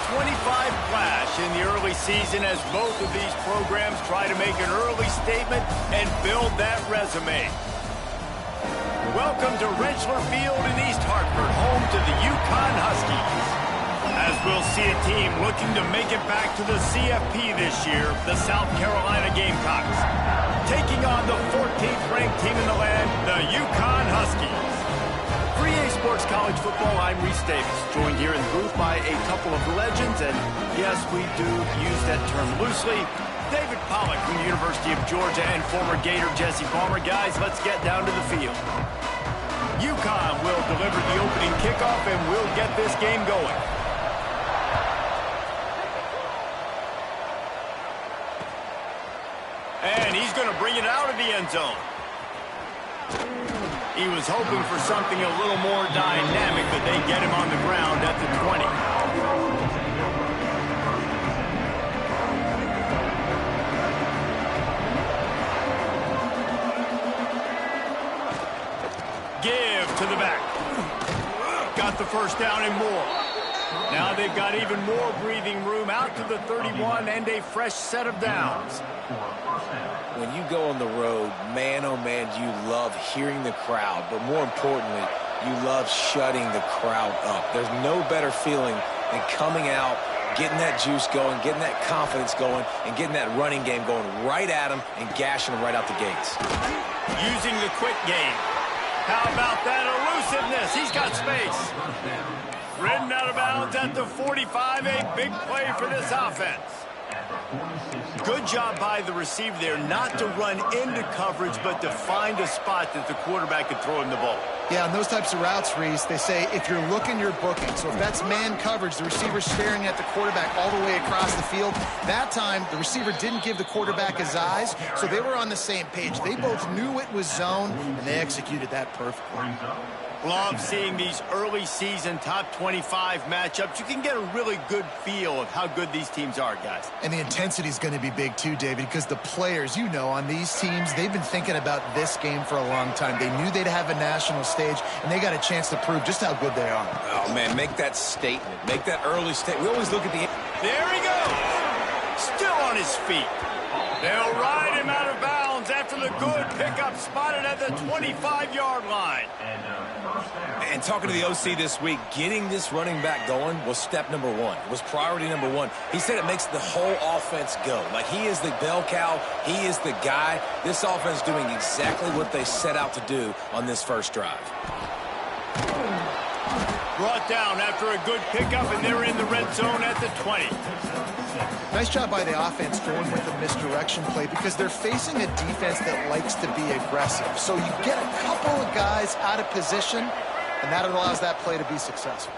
flash in the early season as both of these programs try to make an early statement and build that resume. Welcome to Rentschler Field in East Hartford, home to the UConn Huskies. As we'll see a team looking to make it back to the CFP this year, the South Carolina Gamecocks, taking on the 14th ranked team in the land, the UConn Huskies. For EA Sports College Football, I'm Reese Davis, joined here in the booth by a couple of legends, and yes, we do use that term loosely. David Pollack from the University of Georgia and former Gator Jesse Palmer. Guys, let's get down to the field. UConn will deliver the opening kickoff, and we'll get this game going. And he's going to bring it out of the end zone. He was hoping for something a little more dynamic, but they get him on the ground at the 20. Give to the back. Got the first down and more. Now they've got even more breathing room out to the 31 and a fresh set of downs. When you go on the road, man, oh man, you love hearing the crowd, but more importantly, you love shutting the crowd up. There's no better feeling than coming out, getting that juice going, getting that confidence going, and getting that running game going right at them and gashing them right out the gates. Using the quick game. How about that elusiveness? He's got space. Ridden out of bounds at the 45, a big play for this offense. Good job by the receiver there not to run into coverage, but to find a spot that the quarterback could throw him the ball. Yeah, on those types of routes, Reese, they say if you're looking, you're booking. So if that's man coverage, the receiver's staring at the quarterback all the way across the field. That time, the receiver didn't give the quarterback his eyes, so they were on the same page. They both knew it was zone, and they executed that perfectly. Love seeing these early season top 25 matchups. You can get a really good feel of how good these teams are, guys. And the intensity is going to be big too, David, because the players, you know, on these teams, they've been thinking about this game for a long time. They knew they'd have a national stage, and they got a chance to prove just how good they are. Oh, man, make that statement. Make that early statement. We always look at the... There he goes. Still on his feet. They'll ride him out of bounds after the good pickup spotted at the 25-yard line. And talking to the OC this week, getting this running back going was step number one. It was priority number one. He said it makes the whole offense go. Like, he is the bell cow. He is the guy. This offense is doing exactly what they set out to do on this first drive. Brought down after a good pickup, and they're in the red zone at the 20. Nice job by the offense going with the misdirection play because they're facing a defense that likes to be aggressive. So you get a couple of guys out of position, and that allows that play to be successful.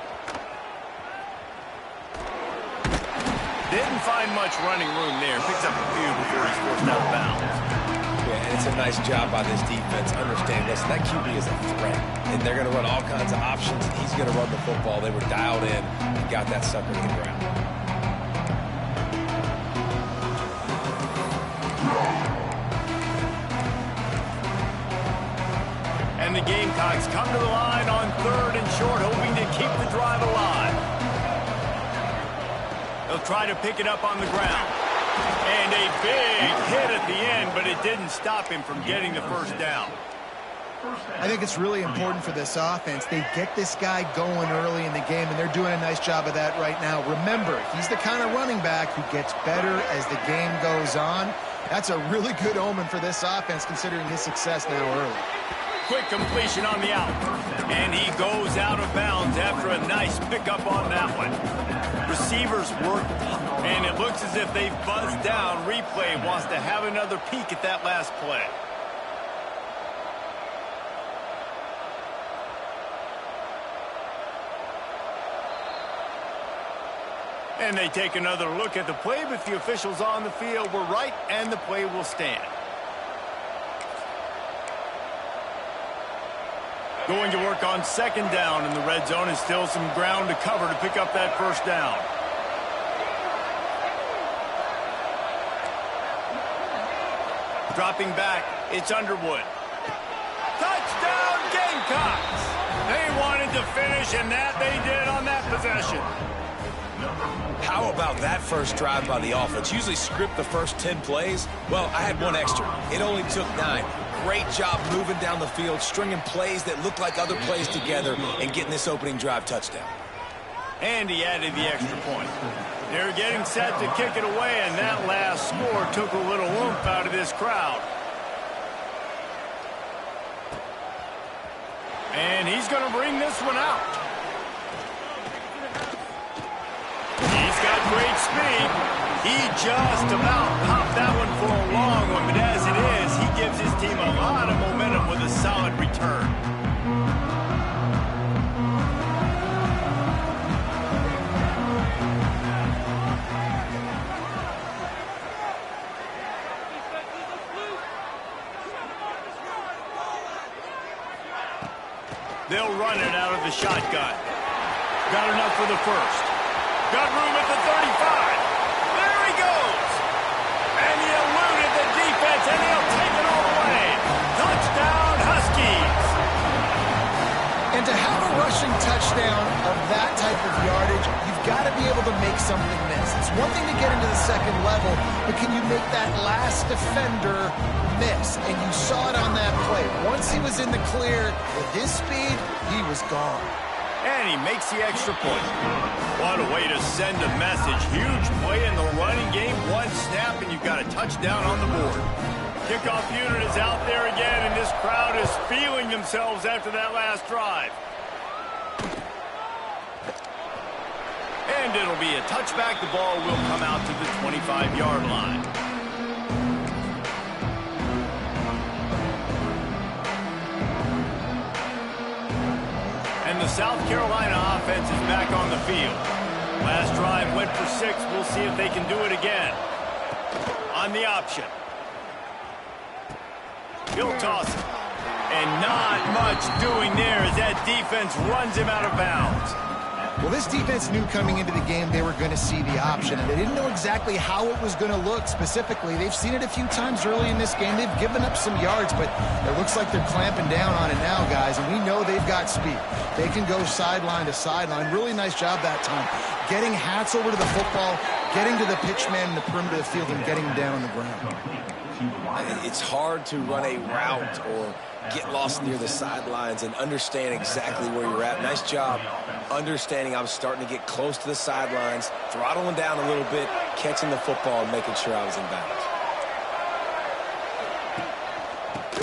Didn't find much running room there. Picks up a few before he's forced out of bounds. Yeah, and it's a nice job by this defense. Understand, listen, that QB is a threat, and they're going to run all kinds of options, and he's going to run the football. They were dialed in and got that sucker to the ground. And the Gamecocks come to the line on 3rd and short, hoping to keep the drive alive. They'll try to pick it up on the ground. And a big hit at the end, but it didn't stop him from getting the first down. I think it's really important for this offense. They get this guy going early in the game, and they're doing a nice job of that right now. Remember, he's the kind of running back who gets better as the game goes on. That's a really good omen for this offense, considering his success now early. Quick completion on the out. And he goes out of bounds after a nice pickup on that one. Receivers work, and it looks as if they've buzzed down. Replay wants to have another peek at that last play. And they take another look at the play, but the officials on the field were right, and the play will stand. Going to work on 2nd down in the red zone, and still some ground to cover to pick up that first down. Dropping back, it's Underwood. Touchdown, Gamecocks! They wanted to finish, and that they did on that possession. How about that first drive by the offense? Usually script the first 10 plays. Well, I had one extra. It only took 9. Great job moving down the field, stringing plays that look like other plays together, and getting this opening drive touchdown. And he added the extra point. They're getting set to kick it away, and that last score took a little oomph out of this crowd. And he's going to bring this one out. He's got great speed. He just about popped that one for a long one, but as it is, he gives his team a lot of momentum with a solid return. They'll run it out of the shotgun. Got enough for the first. Got room at the 35. There he goes. And he eluded the defense, and he'll take it all the way. Touchdown, Huskies. And to have a rushing touchdown of that type of yardage, you've got to be able to make something miss. It's one thing to get into the second level, but can you make that last defender miss? And you saw it on that play. Once he was in the clear, with his speed, he was gone. And he makes the extra point. What a way to send a message. Huge play in the running game. One snap, and you've got a touchdown on the board. Kickoff unit is out there again, and this crowd is feeling themselves after that last drive. And it'll be a touchback. The ball will come out to the 25-yard line. And the South Carolina offense is back on the field. Last drive went for 6. We'll see if they can do it again. On the option. He'll toss it. And not much doing there as that defense runs him out of bounds. Well, this defense knew coming into the game they were going to see the option, and they didn't know exactly how it was going to look specifically. They've seen it a few times early in this game. They've given up some yards, but it looks like they're clamping down on it now, guys, and we know they've got speed. They can go sideline to sideline. Really nice job that time. Getting Hats over to the football, getting to the pitch man in the perimeter of the field, and getting him down on the ground. It's hard to run a route or get lost near the sidelines and understand exactly where you're at. Nice job understanding I was starting to get close to the sidelines, throttling down a little bit, catching the football, and making sure I was in bounds.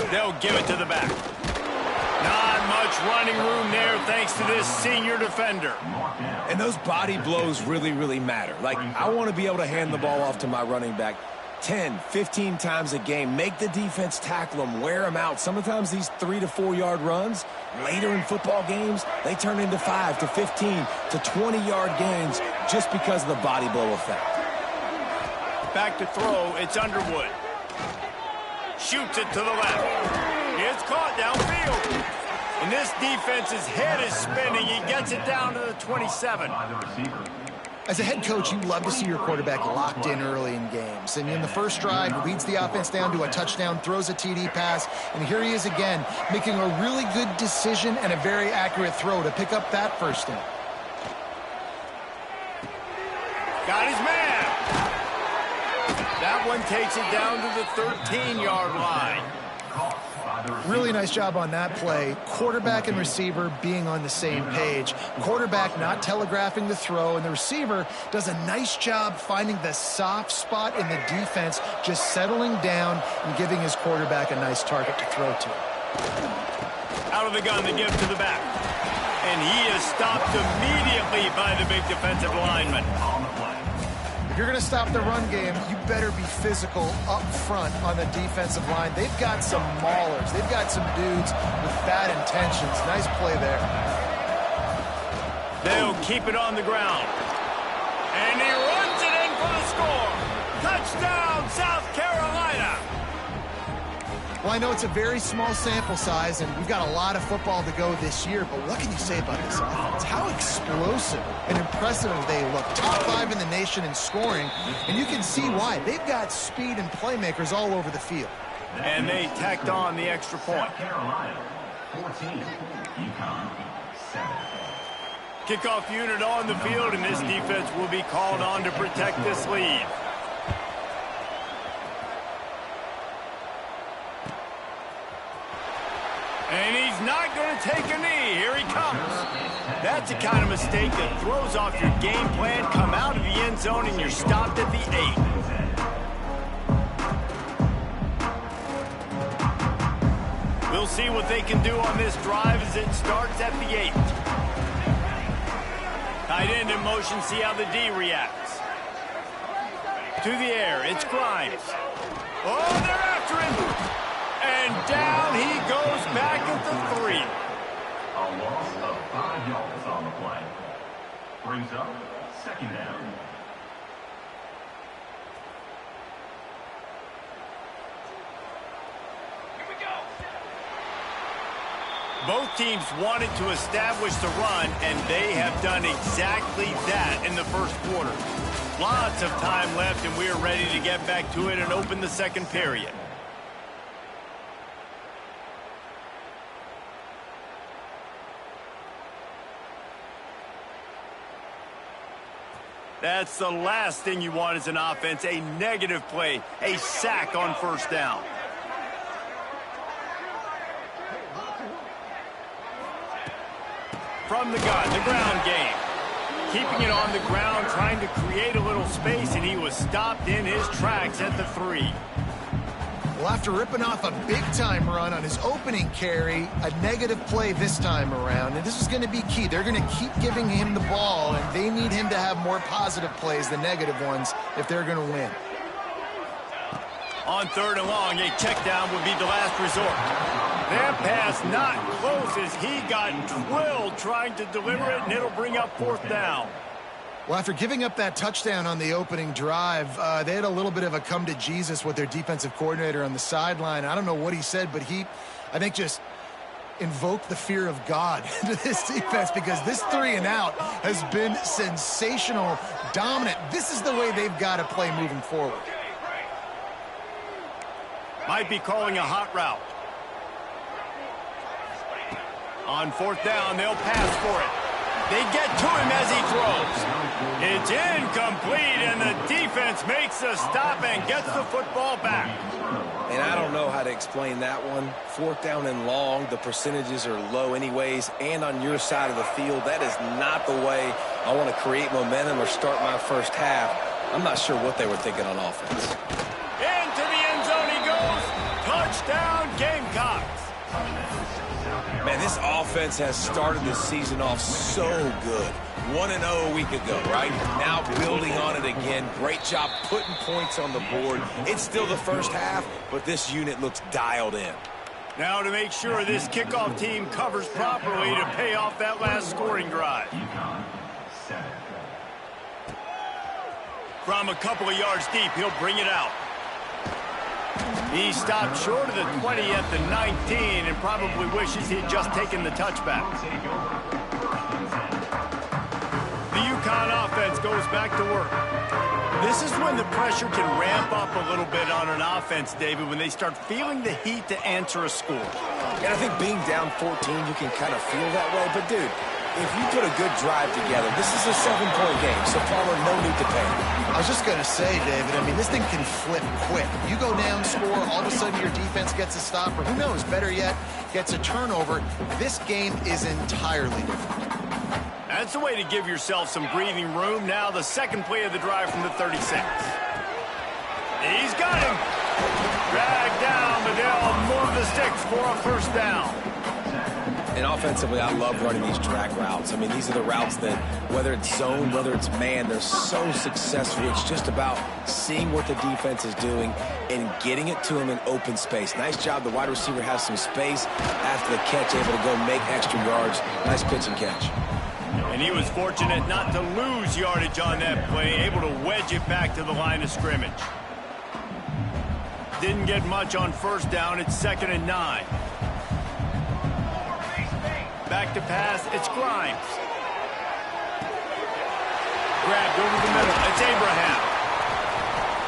They'll give it to the back. Not much running room there thanks to this senior defender. And those body blows really, really matter. Like, I want to be able to hand the ball off to my running back 10, 15 times a game. Make the defense tackle them, wear them out. Sometimes these 3 to 4 yard runs, later in football games, they turn into 5 to 15 to 20-yard gains just because of the body blow effect. Back to throw, it's Underwood. Shoots it to the left. It's caught downfield. And this defense's head is spinning. He gets it down to the 27. As a head coach, you love to see your quarterback locked in early in games. And in the first drive, leads the offense down to a touchdown, throws a TD pass, and here he is again, making a really good decision and a very accurate throw to pick up that first down. Got his man. That one takes it down to the 13-yard line. Really nice job on that play. Quarterback and receiver being on the same page. Quarterback not telegraphing the throw, and the receiver does a nice job finding the soft spot in the defense, just settling down and giving his quarterback a nice target to throw to. Out of the gun, they give to the back. And he is stopped immediately by the big defensive lineman. If you're going to stop the run game, you better be physical up front on the defensive line. They've got some maulers. They've got some dudes with bad intentions. Nice play there. They'll keep it on the ground. And he runs it in for the score. Touchdown, South Carolina. Well, I know it's a very small sample size, and we've got a lot of football to go this year, but what can you say about this offense? How explosive and impressive they look. Top 5 in the nation in scoring, and you can see why. They've got speed and playmakers all over the field. And they tacked on the extra point. South Carolina, 14, UConn, 7. Kickoff unit on the field, and this defense will be called on to protect this lead. And he's not going to take a knee. Here he comes. That's the kind of mistake that throws off your game plan. Come out of the end zone, and you're stopped at the 8. We'll see what they can do on this drive as it starts at the 8. Tight end in motion, see how the D reacts. To the air, it's Grimes. Oh, they're after him. And down he goes back at the 3. A loss of 5 yards on the play. Brings up 2nd down. Both teams wanted to establish the run, and they have done exactly that in the first quarter. Lots of time left, and we are ready to get back to it and open the second period. That's the last thing you want as an offense, a negative play, a sack on first down. From the gun, the ground game. Keeping it on the ground, trying to create a little space, and he was stopped in his tracks at the 3. Well, after ripping off a big-time run on his opening carry, a negative play this time around, and this is going to be key. They're going to keep giving him the ball, and they need him to have more positive plays than negative ones if they're going to win. On 3rd and long, a check down would be the last resort. That pass not close as he got drilled trying to deliver it, and it'll bring up 4th down. Well, after giving up that touchdown on the opening drive, they had a little bit of a come to Jesus with their defensive coordinator on the sideline. I don't know what he said, but he, I think, just invoked the fear of God into this defense, because this 3 and out has been sensational, dominant. This is the way they've got to play moving forward. Might be calling a hot route. On 4th down, they'll pass for it. They get to him as he throws. It's incomplete, and the defense makes the stop and gets the football back. And I don't know how to explain that one. 4th down and long, the percentages are low anyways, and on your side of the field, that is not the way I want to create momentum or start my first half. I'm not sure what they were thinking on offense. Into the end zone he goes. Touchdown, Gamecocks. Man, this offense has started the season off so good. 1-0 a week ago, right? Now building on it again. Great job putting points on the board. It's still the first half, but this unit looks dialed in. Now to make sure this kickoff team covers properly to pay off that last scoring drive. UConn, 7. From a couple of yards deep, he'll bring it out. He stopped short of the 20 at the 19 and probably wishes he had just taken the touchback. The UConn offense goes back to work. This is when the pressure can ramp up a little bit on an offense, David, when they start feeling the heat to answer a score. And I think being down 14, you can kind of feel that way. But, dude, if you put a good drive together, this is a 7-point game, so Palmer, no need to panic. I was just going to say, David, I mean, this thing can flip quick. You go down, score, all of a sudden your defense gets a stop, or who knows, better yet, gets a turnover. This game is entirely different. That's the way to give yourself some breathing room. Now the second play of the drive from the 36. He's got him. Dragged down, but they'll move the sticks for a first down. And offensively, I love running these drag routes. I mean, these are the routes that, whether it's zone, whether it's man, they're so successful. It's just about seeing what the defense is doing and getting it to them in open space. Nice job. The wide receiver has some space after the catch, able to go make extra yards. Nice pitch and catch. And he was fortunate not to lose yardage on that play, able to wedge it back to the line of scrimmage. Didn't get much on first down. It's 2nd and 9. Back to pass, it's Grimes. Grabbed over the middle, it's Abraham.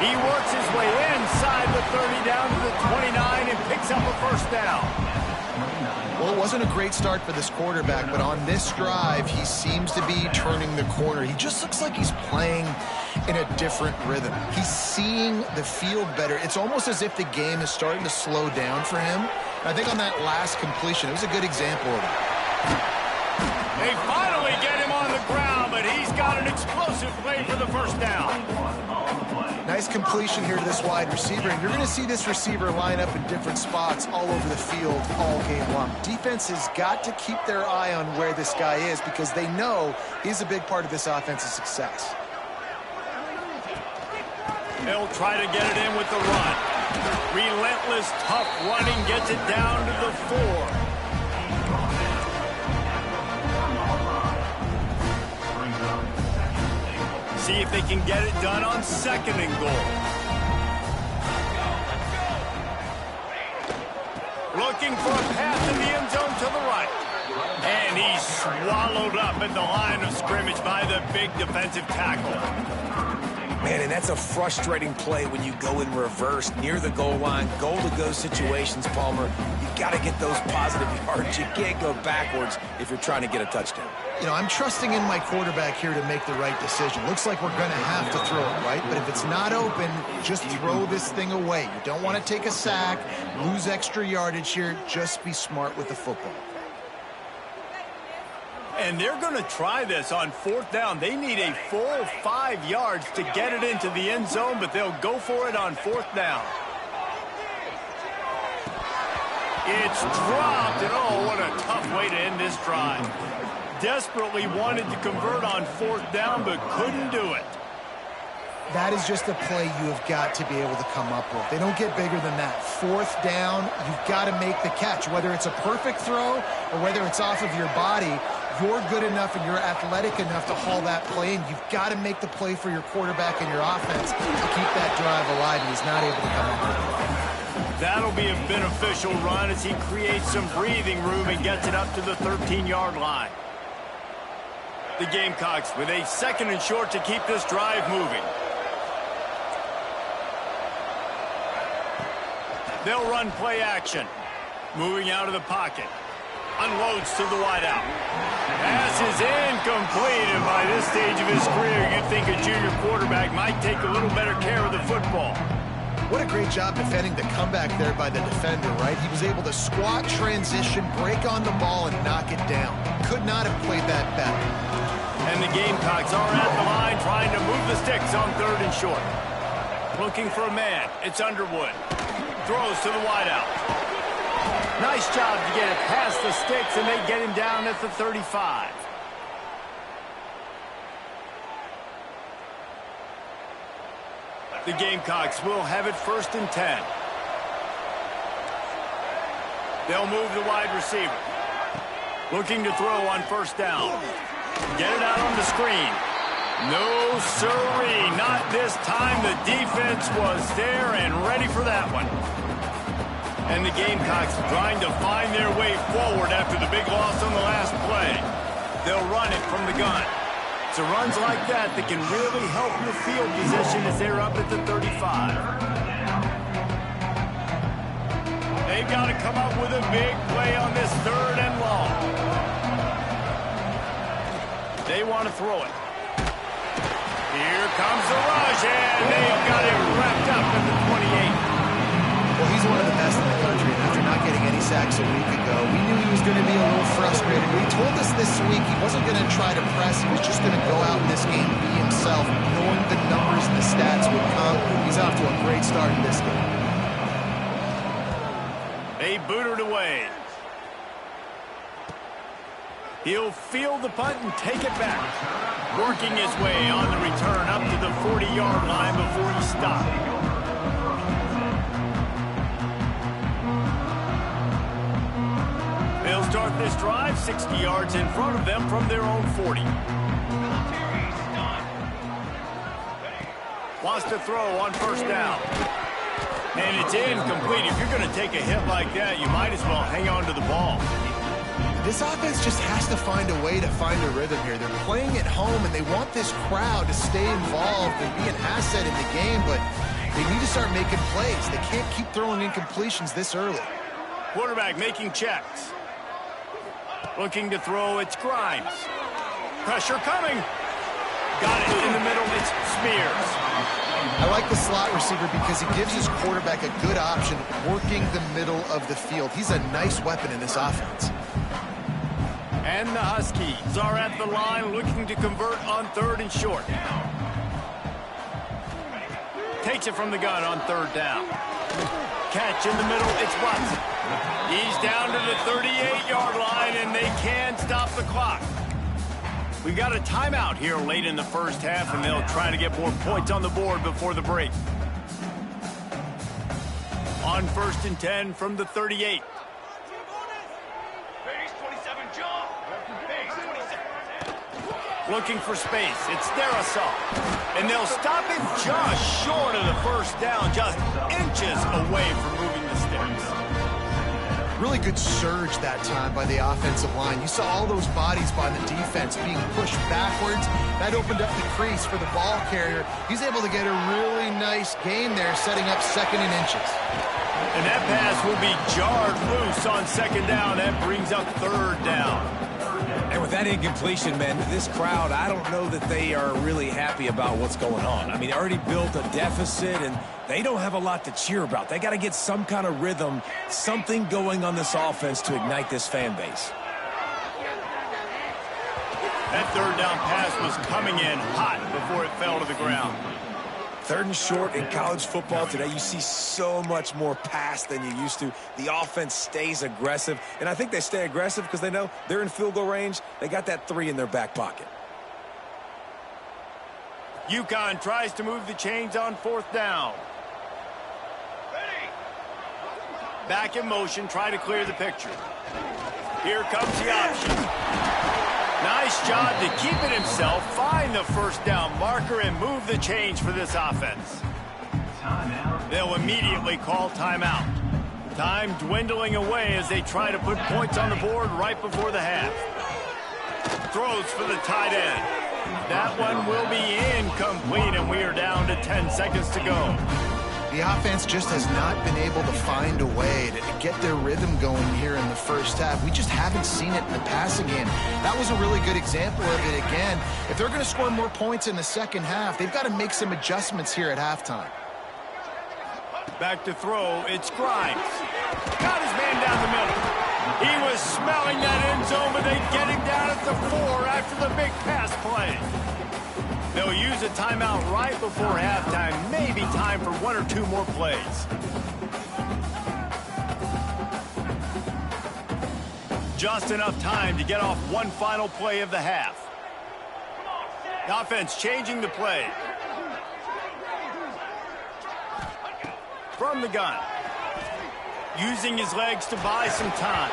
He works his way inside the 30 down to the 29 and picks up a first down. Well, wasn't a great start for this quarterback, but on this drive, he seems to be turning the corner. He just looks like he's playing in a different rhythm. He's seeing the field better. It's almost as if the game is starting to slow down for him. I think on that last completion, it was a good example of it. They finally get him on the ground, but he's got an explosive play for the first down. Nice completion here to this wide receiver, and you're going to see this receiver line up in different spots all over the field all game long. Defense has got to keep their eye on where this guy is because they know he's a big part of this offense's success. They'll try to get it in with the run. Relentless, tough running gets it down to the 4. See if they can get it done on 2nd and goal. Looking for a path in the end zone to the right. And he's swallowed up at the line of scrimmage by the big defensive tackle. Man, and that's a frustrating play when you go in reverse near the goal line, goal-to-go situations, Palmer. You got to get those positive yards. You can't go backwards if you're trying to get a touchdown. You know, I'm trusting in my quarterback here to make the right decision. Looks like we're going to have to throw it, right? But if it's not open, just throw this thing away. You don't want to take a sack, lose extra yardage here. Just be smart with the football. And they're going to try this on 4th down. They need a full 5 yards to get it into the end zone, but they'll go for it on 4th down. It's dropped, and oh, what a tough way to end this drive. Desperately wanted to convert on 4th down, but couldn't do it. That is just a play you have got to be able to come up with. They don't get bigger than that. 4th down, you've got to make the catch. Whether it's a perfect throw or whether it's off of your body, you're good enough and you're athletic enough to haul that play, and you've got to make the play for your quarterback and your offense to keep that drive alive, and he's not able to come up with it. That'll be a beneficial run as he creates some breathing room and gets it up to the 13-yard line. The Gamecocks with a 2nd and short to keep this drive moving. They'll run play action. Moving out of the pocket. Unloads to the wideout. Pass is incomplete, and by this stage of his career, you'd think a junior quarterback might take a little better care of the football. What a great job defending the comeback there by the defender, right? He was able to squat, transition, break on the ball, and knock it down. Could not have played that better. And the Gamecocks are at the line trying to move the sticks on 3rd and short. Looking for a man. It's Underwood. Throws to the wideout. Nice job to get it past the sticks, and they get him down at the 35. The Gamecocks will have it 1st and 10. They'll move the wide receiver. Looking to throw on 1st down. Get it out on the screen. No, sirree, not this time. The defense was there and ready for that one. And the Gamecocks trying to find their way forward after the big loss on the last play. They'll run it from the gun. So runs like that can really help the field position as they're up at the 35. They've got to come up with a big play on this 3rd and long. They want to throw it. Here comes the rush, and they've got it wrapped up at the 28. Well, he's one of the best in the country, and after not getting any sacks a week ago, we knew he was going to be a little frustrated. But he told us this week he wasn't going to try to press. He was just going to go out in this game, be himself, knowing the numbers and the stats would come. He's off to a great start in this game. They boot it away. He'll field the punt and take it back. Working his way on the return up to the 40-yard line before he stopped. They'll start this drive 60 yards in front of them from their own 40. Wants to throw on 1st down. And it's incomplete. If you're going to take a hit like that, you might as well hang on to the ball. This offense just has to find a way to find a rhythm here. They're playing at home, and they want this crowd to stay involved and be an asset in the game, but they need to start making plays. They can't keep throwing incompletions this early. Quarterback making checks. Looking to throw, it's Grimes. Pressure coming. Got it in the middle, it's Spears. I like the slot receiver because he gives his quarterback a good option working the middle of the field. He's a nice weapon in this offense. And the Huskies are at the line looking to convert on 3rd and short. Takes it from the gun on 3rd down. Catch in the middle, it's Watson. He's down to the 38-yard line, and they can't stop the clock. We've got a timeout here late in the first half, and they'll try to get more points on the board before the break. On 1st and 10 from the 38. Looking for space. It's Dynasty. And they'll stop him just short of the 1st down, just inches away from moving the sticks. Really good surge that time by the offensive line. You saw all those bodies by the defense being pushed backwards. That opened up the crease for the ball carrier. He's able to get a really nice gain there, setting up 2nd and inches. And that pass will be jarred loose on 2nd down. That brings up 3rd down. And with that incompletion, man, this crowd, I don't know that they are really happy about what's going on. I mean, they already built a deficit, and they don't have a lot to cheer about. They got to get some kind of rhythm, something going on this offense to ignite this fan base. That 3rd down pass was coming in hot before it fell to the ground. 3rd and short in college football today, you see so much more pass than you used to. The offense stays aggressive, and I think they stay aggressive because they know they're in field goal range. They got that 3 in their back pocket. UConn tries to move the chains on 4th down. Back in motion, try to clear the picture. Here comes the option. Nice job to keep it himself, find the 1st down marker, and move the chains for this offense. They'll immediately call timeout. Time dwindling away as they try to put points on the board right before the half. Throws for the tight end. That one will be incomplete, and we are down to 10 seconds to go. The offense just has not been able to find a way to get their rhythm going here in the first half. We just haven't seen it in the passing game. That was a really good example of it again. If they're going to score more points in the second half, they've got to make some adjustments here at halftime. Back to throw, it's Grimes. Got his man down the middle. He was smelling that end zone, but they get him down at the 4 after the big pass play. They'll use a timeout right before halftime. Maybe time for 1 or 2 more plays. Just enough time to get off one final play of the half. The offense changing the play. From the gun. Using his legs to buy some time.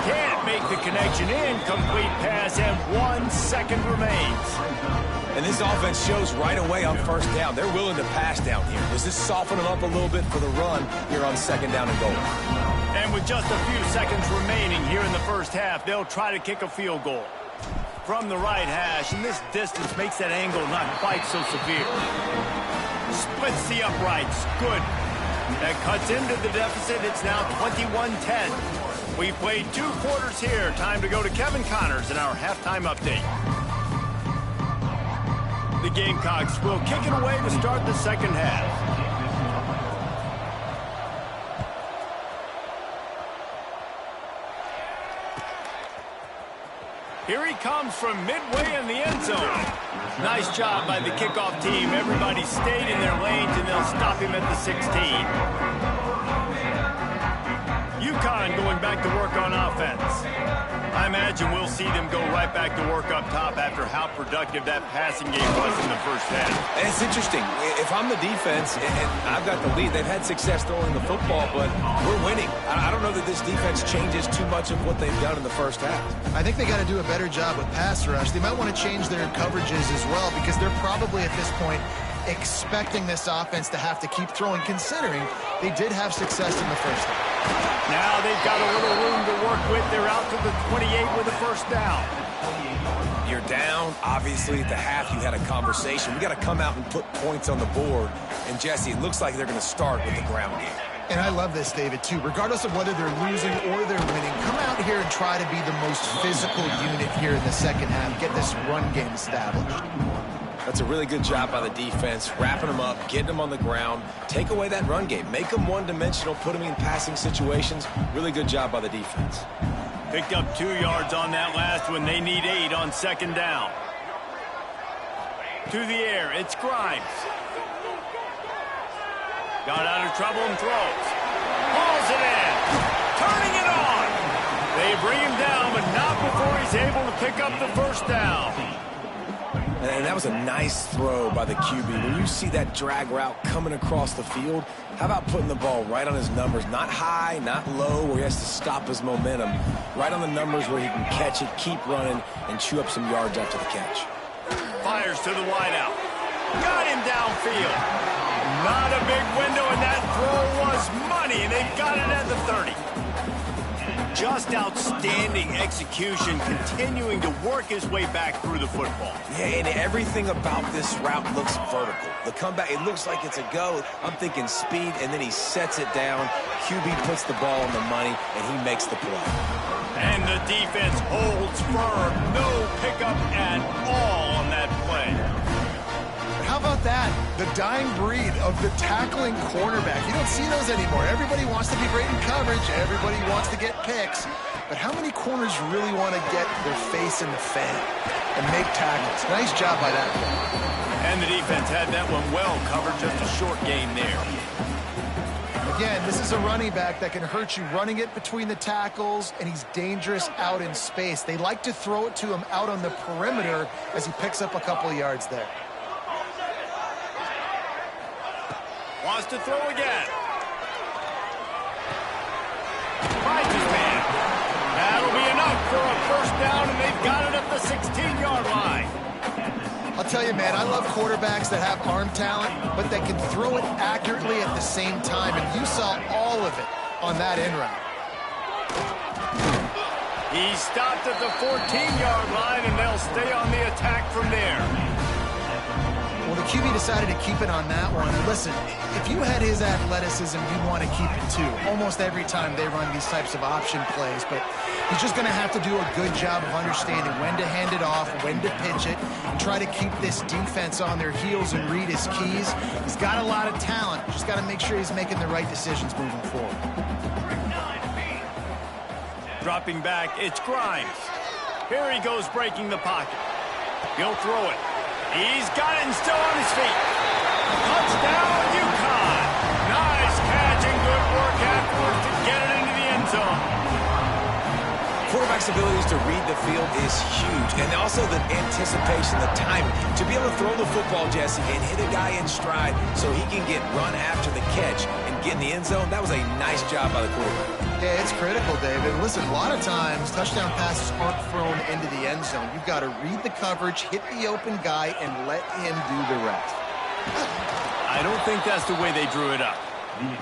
Can't make the connection. Incomplete pass, and 1 second remains. And this offense shows right away on 1st down. They're willing to pass down here. Does this soften them up a little bit for the run here on 2nd down and goal? And with just a few seconds remaining here in the first half, they'll try to kick a field goal. From the right hash, and this distance makes that angle not quite so severe. Splits the uprights. Good. That cuts into the deficit. It's now 21-10. We've played 2 quarters here. Time to go to Kevin Connors in our halftime update. The Gamecocks will kick it away to start the second half. Here he comes from midway in the end zone. Nice job by the kickoff team. Everybody stayed in their lanes, and they'll stop him at the 16. UConn going back to work on offense. I imagine we'll see them go right back to work up top after how productive that passing game was in the first half. And it's interesting. If I'm the defense and I've got the lead, they've had success throwing the football, but we're winning. I don't know that this defense changes too much of what they've done in the first half. I think they got to do a better job with pass rush. They might want to change their coverages as well, because they're probably at this point expecting this offense to have to keep throwing, considering they did have success in the first half. Now they've got a little room to work with. They're out to the 28 with a 1st down. You're down. Obviously, at the half, you had a conversation. We got to come out and put points on the board. And, Jesse, it looks like they're going to start with the ground game. And I love this, David, too. Regardless of whether they're losing or they're winning, come out here and try to be the most physical unit here in the second half. Get this run game established. That's a really good job by the defense, wrapping them up, getting them on the ground, take away that run game, make them one-dimensional, put them in passing situations. Really good job by the defense. Picked up 2 yards on that last one. They need 8 on second down. To the air, it's Grimes. Got out of trouble and throws. Hauls it in. Turning it on. They bring him down, but not before he's able to pick up the first down. And that was a nice throw by the QB. When you see that drag route coming across the field, how about putting the ball right on his numbers? Not high, not low, where he has to stop his momentum. Right on the numbers where he can catch it, keep running, and chew up some yards after the catch. Fires to the wideout. Got him downfield. Not a big window, and that throw was money, and they've got it at the 30. Just outstanding execution, continuing to work his way back through the football. Yeah, and everything about this route looks vertical. The comeback, it looks like it's a go. I'm thinking speed, and then he sets it down. QB puts the ball on the money, and he makes the play. And the defense holds firm. No pickup at all on that play. How about that? The dying breed of the tackling cornerback. You don't see those anymore. Everybody wants to be great in coverage. Everybody wants to get picks. But how many corners really want to get their face in the fan and make tackles? Nice job by that one. And the defense had that one well covered. Just a short gain there. Again, this is a running back that can hurt you running it between the tackles, and he's dangerous out in space. They like to throw it to him out on the perimeter as he picks up a couple of yards there. Wants to throw again. Finds his man. That'll be enough for a first down, and they've got it at the 16-yard line. I'll tell you, man, I love quarterbacks that have arm talent, but that can throw it accurately at the same time, and you saw all of it on that in route. He stopped at the 14-yard line, and they'll stay on the attack from there. Well, the QB decided to keep it on that one. Listen, if you had his athleticism, you'd want to keep it too. Almost every time they run these types of option plays, but he's just going to have to do a good job of understanding when to hand it off, when to pitch it, and try to keep this defense on their heels and read his keys. He's got a lot of talent. Just got to make sure he's making the right decisions moving forward. Dropping back, it's Grimes. Here he goes breaking the pocket. He'll throw it. He's got it and still on his feet. Touchdown, UConn. Nice catch and good work afterwards to get it into the end zone. Quarterback's abilities to read the field is huge, and also the anticipation, the timing. To be able to throw the football, Jesse, and hit a guy in stride so he can get run after the catch and get in the end zone, that was a nice job by the quarterback. Yeah, it's critical, David. Listen, a lot of times, touchdown passes aren't thrown into the end zone. You've got to read the coverage, hit the open guy, and let him do the rest. I don't think that's the way they drew it up.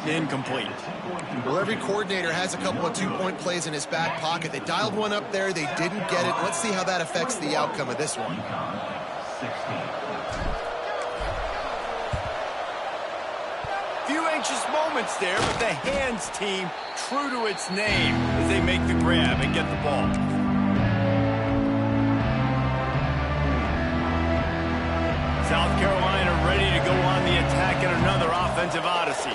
Incomplete. Well, every coordinator has a couple of two-point plays in his back pocket. They dialed one up there. They didn't get it. Let's see how that affects the outcome of this one. Few anxious moments there, but the hands team true to its name as they make the grab and get the ball. South Carolina ready to go on the attack in another offensive odyssey.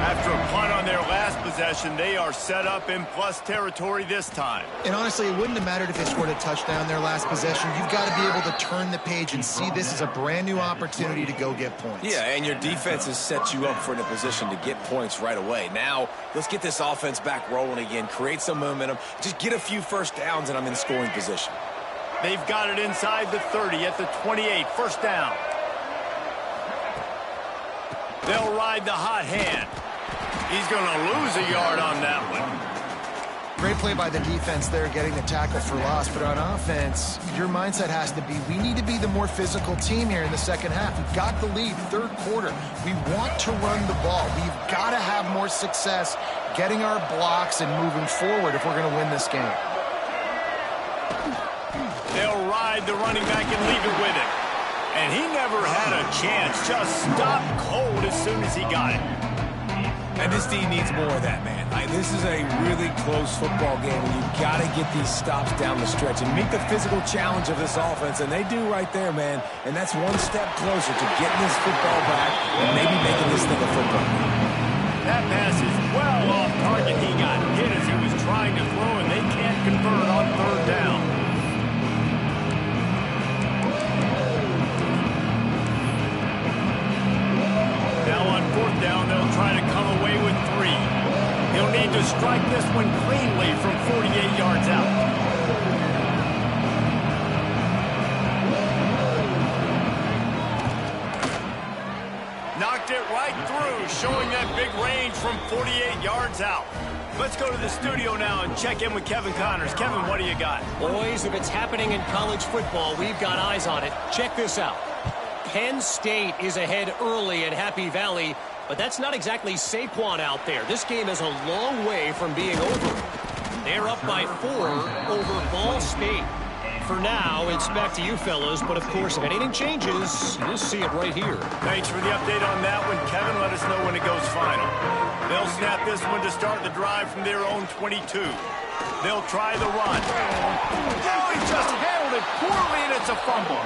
After a punt on their last possession, they are set up in plus territory this time. And honestly, it wouldn't have mattered if they scored a touchdown their last possession. You've got to be able to turn the page and see this as a brand new opportunity to go get points. Yeah, and your defense has set you up for a position to get points right away. Now, let's get this offense back rolling again, create some momentum, just get a few first downs, and I'm in scoring position. They've got it inside the 30 at the 28, first down. They'll ride the hot hand. He's going to lose a yard on that one. Great play by the defense there, getting the tackle for loss. But on offense, your mindset has to be, we need to be the more physical team here in the second half. We've got the lead, third quarter. We want to run the ball. We've got to have more success getting our blocks and moving forward if we're going to win this game. They'll ride the running back and leave it with him. And he never had a chance. Just stopped cold as soon as he got it. And this team needs more of that, man. This is a really close football game, and you've got to get these stops down the stretch and meet the physical challenge of this offense, and they do right there, man. And that's one step closer to getting this football back and maybe making this thing a football game. That pass is well off target. He got hit as he was trying to throw, and they can't convert on third down. Now on fourth down, they'll try to come away with 3. He'll need to strike this one cleanly from 48 yards out. Knocked it right through, showing that big range from 48 yards out. Let's go to the studio now and check in with Kevin Connors. Kevin, what do you got? Boys, if it's happening in college football, we've got eyes on it. Check this out. Penn State is ahead early in Happy Valley, but that's not exactly Saquon out there. This game is a long way from being over. They're up by 4 over Ball State. For now, it's back to you fellas, but of course, if anything changes, you'll see it right here. Thanks for the update on that one, Kevin. Let us know when it goes final. They'll snap this one to start the drive from their own 22. They'll try the run. Oh, he just handled it poorly, and it's a fumble.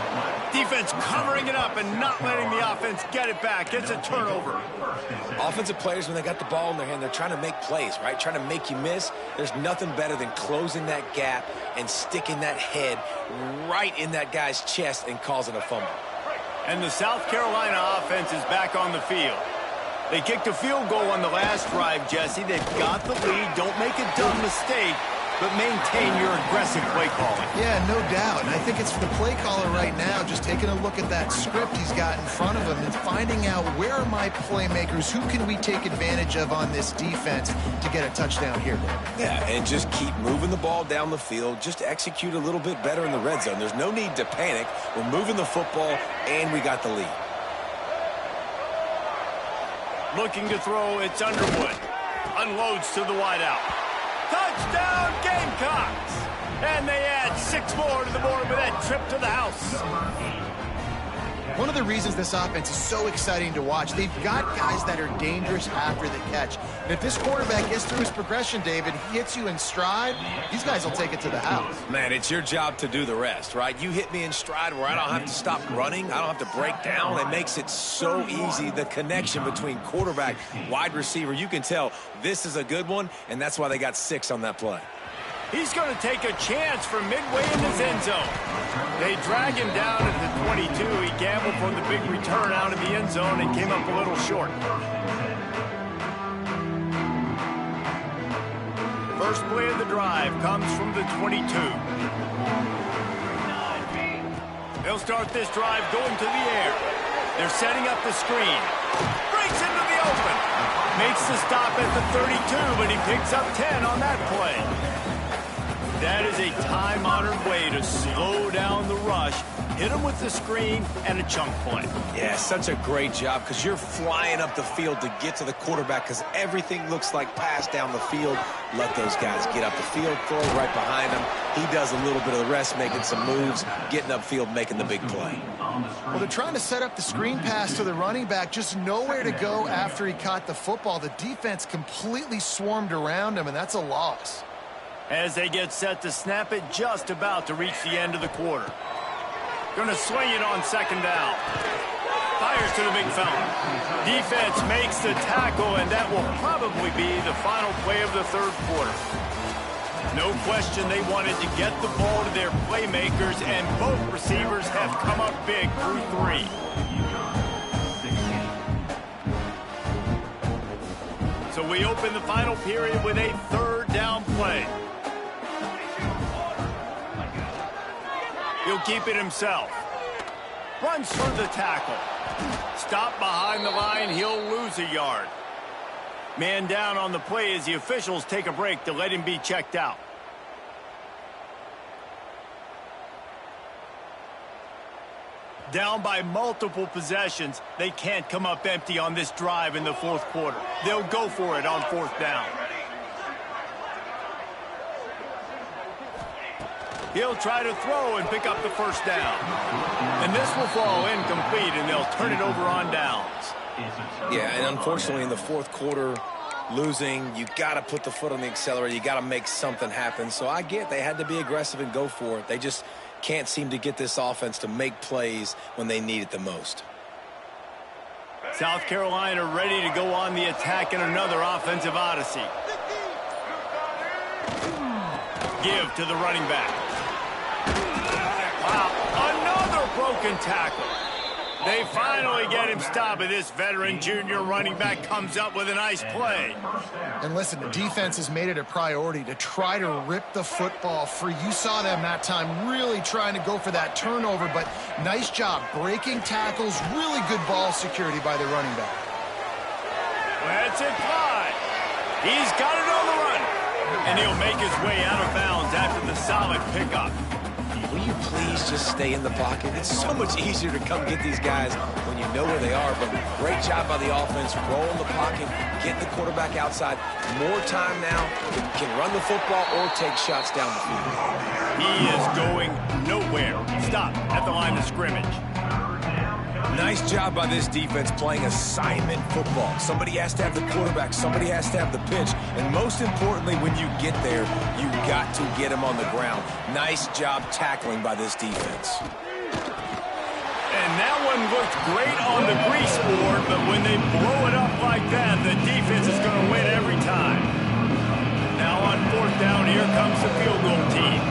Defense covering it up and not letting the offense get it back. It's a turnover. Offensive players, when they got the ball in their hand, they're trying to make plays, right? Trying to make you miss. There's nothing better than closing that gap and sticking that head right in that guy's chest and causing a fumble. And the South Carolina offense is back on the field. They kicked a field goal on the last drive, Jesse. They've got the lead. Don't make a dumb mistake, but maintain your aggressive play calling. Yeah, no doubt. And I think it's the play caller right now just taking a look at that script he's got in front of him and finding out where are my playmakers, who can we take advantage of on this defense to get a touchdown here. Yeah, and just keep moving the ball down the field. Just execute a little bit better in the red zone. There's no need to panic. We're moving the football, and we got the lead. Looking to throw, it's Underwood. Unloads to the wideout. Touchdown, Gamecocks! And they add 6 more to the board with that trip to the house. One of the reasons this offense is so exciting to watch, they've got guys that are dangerous after the catch. And if this quarterback gets through his progression, David, he hits you in stride, these guys will take it to the house. Man, it's your job to do the rest, right? You hit me in stride where I don't have to stop running. I don't have to break down. It makes it so easy, the connection between quarterback, wide receiver. You can tell this is a good one, and that's why they got 6 on that play. He's going to take a chance from midway in his end zone. They drag him down at the 22. He gambled for the big return out of the end zone and came up a little short. First play of the drive comes from the 22. They'll start this drive going to the air. They're setting up the screen. Breaks into the open. Makes the stop at the 32, but he picks up 10 on that play. That is a time-honored way to slow down the rush, hit him with the screen, and a chunk play. Yeah, such a great job because you're flying up the field to get to the quarterback because everything looks like pass down the field. Let those guys get up the field, throw right behind him. He does a little bit of the rest, making some moves, getting upfield, making the big play. Well, they're trying to set up the screen pass to the running back, just nowhere to go after he caught the football. The defense completely swarmed around him, and that's a loss. As they get set to snap it, just about to reach the end of the quarter. Going to swing it on second down. Fires to the big fella. Defense makes the tackle, and that will probably be the final play of the third quarter. No question they wanted to get the ball to their playmakers, and both receivers have come up big through 3. So we open the final period with a third down play. He'll keep it himself. Runs through the tackle. Stop behind the line. He'll lose a yard. Man down on the play as the officials take a break to let him be checked out. Down by multiple possessions, they can't come up empty on this drive in the fourth quarter. They'll go for it on fourth down. He'll try to throw and pick up the first down. And this will fall incomplete, and they'll turn it over on downs. Yeah, and unfortunately in the fourth quarter, losing, you got to put the foot on the accelerator. You got to make something happen. So I get they had to be aggressive and go for it. They just can't seem to get this offense to make plays when they need it the most. South Carolina ready to go on the attack in another offensive odyssey. Give to the running back. Wow, another broken tackle. They finally get him stopped, but this veteran junior running back comes up with a nice play. And listen, the defense has made it a priority to try to rip the football free. You saw them that time really trying to go for that turnover, but nice job breaking tackles, really good ball security by the running back. Let's it fly. He's got it on the run. And he'll make his way out of bounds after the solid pickup. Will you please just stay in the pocket? It's so much easier to come get these guys when you know where they are, but great job by the offense, roll in the pocket, get the quarterback outside. More time now, can run the football or take shots down the field. He is going nowhere. Stop at the line of scrimmage. Nice job by this defense playing assignment football. Somebody has to have the quarterback, somebody has to have the pitch, and most importantly, when you get there, you got to get him on the ground. Nice job tackling by this defense. And that one looked great on the grease board, but when they blow it up like that, the defense is going to win every time. Now on fourth down, here comes the field goal team.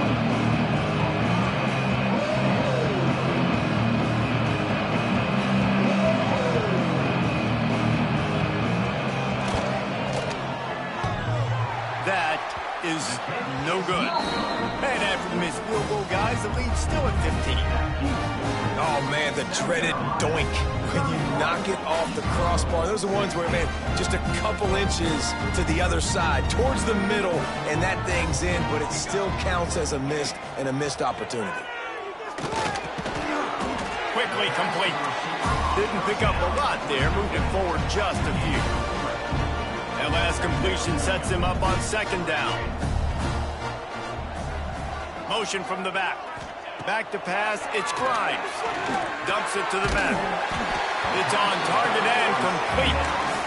That is no good. And after the missed field goal, guys, the lead's still at 15. Oh, man, the dreaded doink. When you knock it off the crossbar, those are ones where, man, just a couple inches to the other side, towards the middle, and that thing's in, but it still counts as a missed opportunity. Quickly complete. Didn't pick up a lot there, moved it forward just a few. That last completion sets him up on second down. Motion from the back. Back to pass, it's Grimes. Dumps it to the back. It's on target and complete.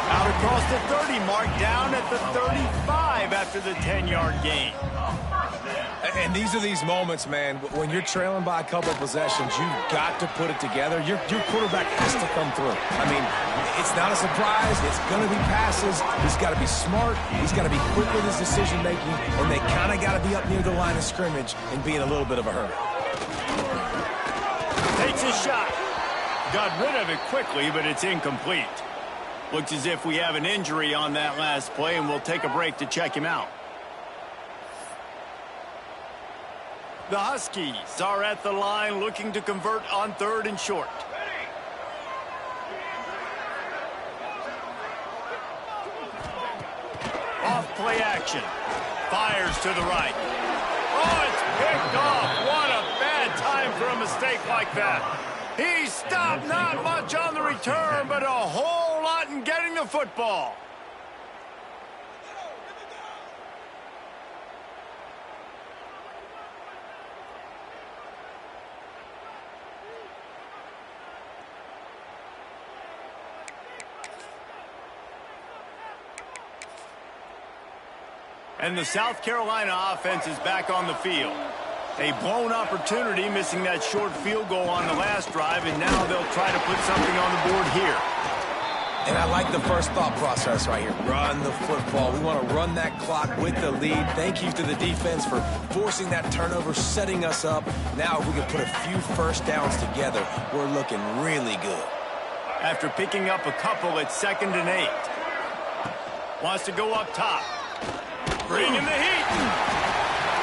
Out across the 30 mark, down at the 35 after the 10-yard gain. And these are these moments, man, when you're trailing by a couple of possessions, you've got to put it together. Your quarterback has to come through. I mean, it's not a surprise. It's going to be passes. He's got to be smart. He's got to be quick with his decision-making, and they kind of got to be up near the line of scrimmage and be in a little bit of a hurry. Takes a shot. Got rid of it quickly, but it's incomplete. Looks as if we have an injury on that last play, and we'll take a break to check him out. The Huskies are at the line looking to convert on third and short. Off play action. Fires to the right. Oh, it's picked off. What a bad time for a mistake like that. He stopped, not much on the return, but a whole lot in getting the football. And the South Carolina offense is back on the field. A blown opportunity, missing that short field goal on the last drive, and now they'll try to put something on the board here. And I like the first thought process right here. Run the football. We want to run that clock with the lead. Thank you to the defense for forcing that turnover, setting us up. Now if we can put a few first downs together, we're looking really good. After picking up a couple at 2nd and 8. Wants to go up top. Bring in the heat.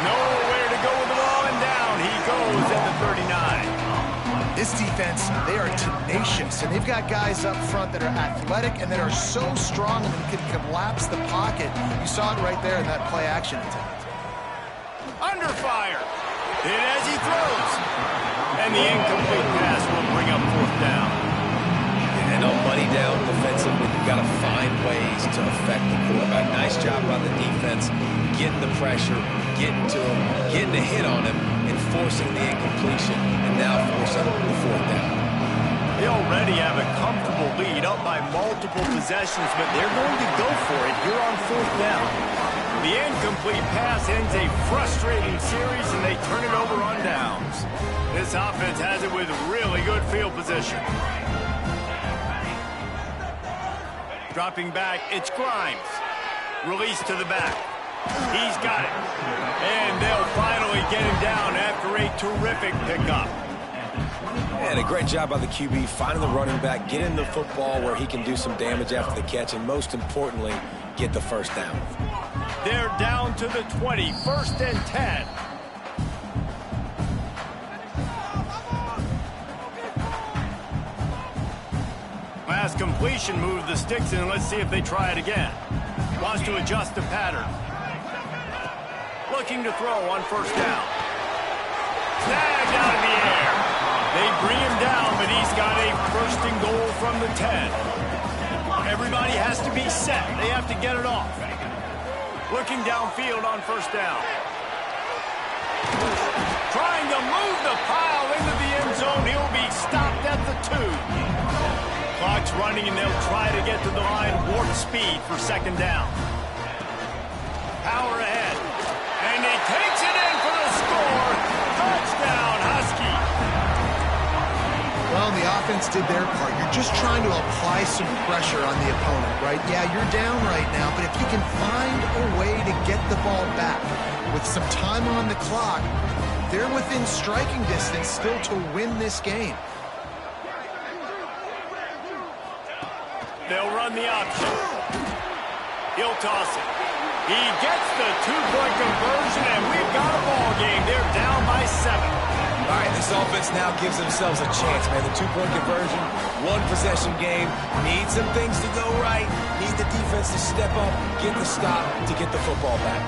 Nowhere to go with the ball, and down he goes at the 39. This defense, they are tenacious, and they've got guys up front that are athletic and that are so strong and can collapse the pocket. You saw it right there in that play action attempt. Under fire. Hit as he throws. And the incomplete pass will bring up fourth down. And on money down defensively, you've got to find ways to affect the quarterback. Nice job by the defense, getting the pressure, getting to him, getting a hit on him, and forcing the incompletion, and now forcing the fourth down. They already have a comfortable lead, up by multiple possessions, but they're going to go for it here on 4th down. The incomplete pass ends a frustrating series, and they turn it over on downs. This offense has it with really good field position. Dropping back, it's Grimes. Release to the back. He's got it. And they'll finally get him down after a terrific pickup. And a great job by the QB, finding the running back, getting the football where he can do some damage after the catch, and most importantly, get the first down. They're down to the 20, 1st and 10. Last completion, move the sticks in, and let's see if they try it again. Wants to adjust the pattern. Looking to throw on 1st down. Snagged out of the air. They bring him down, but he's got a 1st and goal from the 10. Everybody has to be set. They have to get it off. Looking downfield on 1st down. Trying to move the pile into the end zone. He'll be stopped at the 2. Clock's running, and they'll try to get to the line warp speed for 2nd down. Power ahead. And he takes it in for the score. Touchdown, Husky. Well, the offense did their part. You're just trying to apply some pressure on the opponent, right? Yeah, you're down right now, but if you can find a way to get the ball back with some time on the clock, they're within striking distance still to win this game. They'll run the option. He'll toss it. He gets the 2-point conversion, and we've got a ball game. They're down by 7. All right, this offense now gives themselves a chance, man. The 2-point conversion, 1-possession game. Need some things to go right. Need the defense to step up, get the stop to get the football back.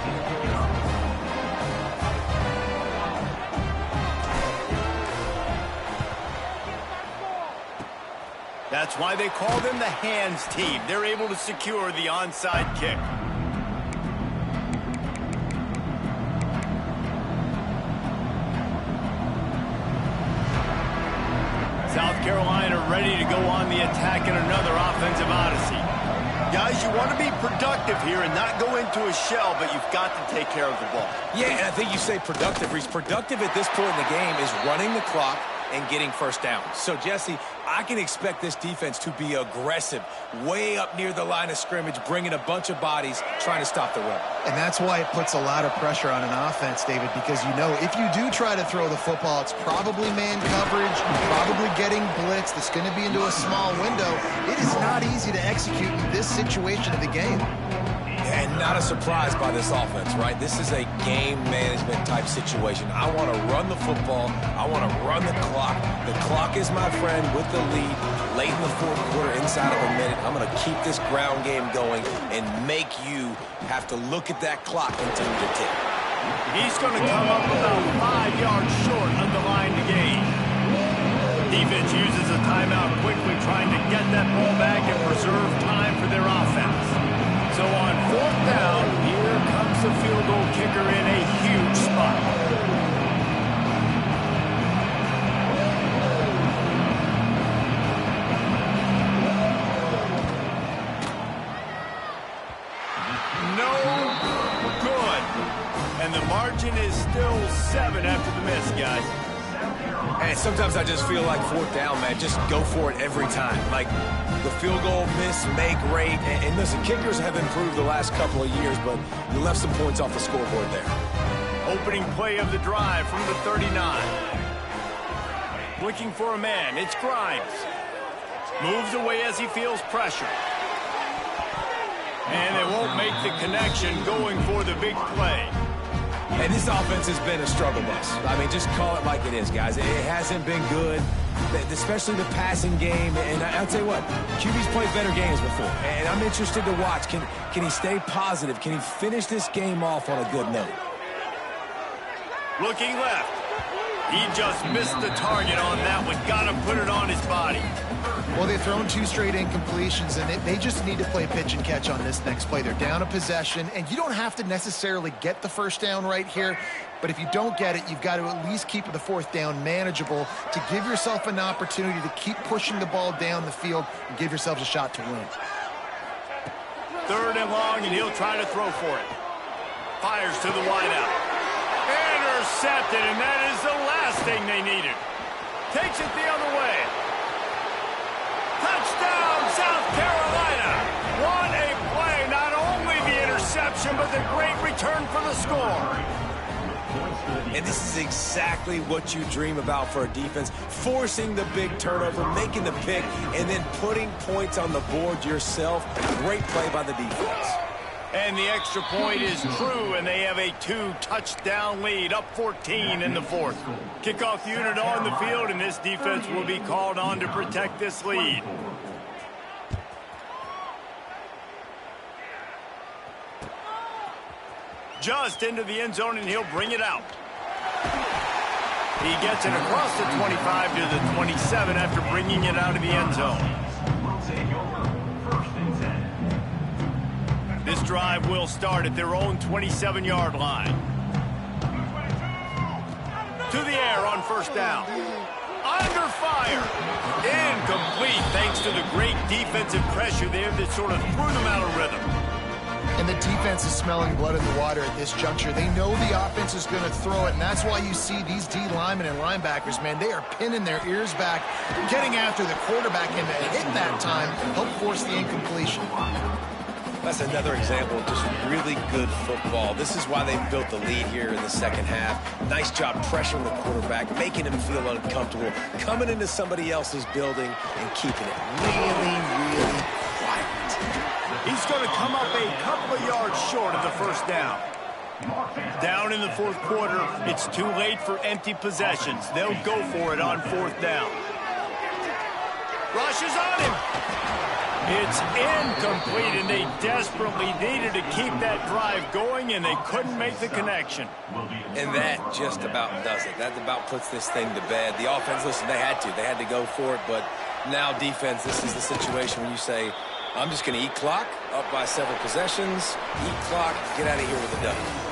That's why they call them the hands team. They're able to secure the onside kick. South Carolina ready to go on the attack in another offensive odyssey. Guys, you want to be productive here and not go into a shell, but you've got to take care of the ball. Yeah, and I think you say productive, Reese. Productive at this point in the game is running the clock and getting 1st down. So, Jesse, I can expect this defense to be aggressive, way up near the line of scrimmage, bringing a bunch of bodies, trying to stop the run. And that's why it puts a lot of pressure on an offense, David, because you know if you do try to throw the football, it's probably man coverage, probably getting blitzed. It's going to be into a small window. It is not easy to execute in this situation of the game. And not a surprise by this offense, right? This is a game management type situation. I want to run the football. I want to run the clock. The clock is my friend with the lead. Late in the 4th quarter, inside of a minute, I'm going to keep this ground game going and make you have to look at that clock continue to tick. He's going to come up about 5 yards short of the line to gain. Defense uses a timeout quickly, trying to get that ball back and preserve time for their offense. So on 4th down, here comes the field goal kicker in a huge spot. No good. And the margin is still 7 after the miss, guys. And sometimes I just feel like 4th down, man, just go for it every time. Like the field goal miss, make rate. And listen, kickers have improved the last couple of years, but you left some points off the scoreboard there. Opening play of the drive from the 39. Looking for a man. It's Grimes. Moves away as he feels pressure. And they won't make the connection going for the big play. And this offense has been a struggle bus. I mean, just call it like it is, guys. It hasn't been good, especially the passing game. And I'll tell you what, QB's played better games before. And I'm interested to watch. Can he stay positive? Can he finish this game off on a good note? Looking left. He just missed the target on that one. Got to put it on his body. Well, they've thrown 2 straight incompletions, and they just need to play pitch and catch on this next play. They're down a possession, and you don't have to necessarily get the first down right here, but if you don't get it, you've got to at least keep the 4th down manageable to give yourself an opportunity to keep pushing the ball down the field and give yourselves a shot to win. 3rd and long, and he'll try to throw for it. Fires to the wideout. Intercepted, and that is the last thing they needed. Takes it the other way. Touchdown, South Carolina. What a play. Not only the interception, but the great return for the score. And this is exactly what you dream about for a defense. Forcing the big turnover, making the pick, and then putting points on the board yourself. Great play by the defense. And the extra point is true, and they have a 2-touchdown lead, up 14 in the 4th. Kickoff unit on the field, and this defense will be called on to protect this lead. Just into the end zone, and he'll bring it out. He gets it across the 25 to the 27 after bringing it out of the end zone. This drive will start at their own 27-yard line. To the air on 1st down. Under fire. Incomplete thanks to the great defensive pressure there that sort of threw them out of rhythm. And the defense is smelling blood in the water at this juncture. They know the offense is going to throw it, and that's why you see these D linemen and linebackers, man, they are pinning their ears back, getting after the quarterback, and to hit that time, help force the incompletion. That's another example of just really good football. This is why they built the lead here in the 2nd half. Nice job pressuring the quarterback, making him feel uncomfortable, coming into somebody else's building and keeping it really, really quiet. He's going to come up a couple of yards short of the 1st down. Down in the 4th quarter, it's too late for empty possessions. They'll go for it on 4th down. Rush is on him. It's incomplete, and they desperately needed to keep that drive going, and they couldn't make the connection. And that just about does it. That about puts this thing to bed. The offense, listen, they had to go for it, but now defense, this is the situation when you say, I'm just going to eat clock, up by several possessions, eat clock, get out of here with a W.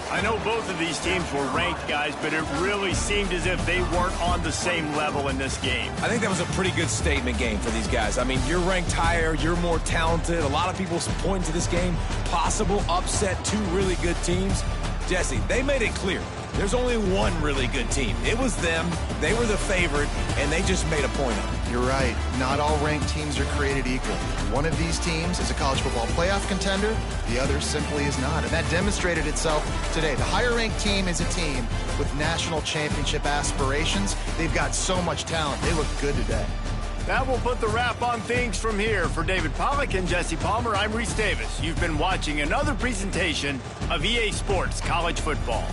I know both of these teams were ranked, guys, but it really seemed as if they weren't on the same level in this game. I think that was a pretty good statement game for these guys. I mean, you're ranked higher, you're more talented. A lot of people point to this game, possible upset, 2 really good teams. Jesse, they made it clear. There's only one really good team. It was them. They were the favorite, and they just made a point of it. You're right. Not all ranked teams are created equal. One of these teams is a college football playoff contender. The other simply is not. And that demonstrated itself today. The higher-ranked team is a team with national championship aspirations. They've got so much talent. They look good today. That will put the wrap on things from here. For David Pollack and Jesse Palmer, I'm Reese Davis. You've been watching another presentation of EA Sports College Football.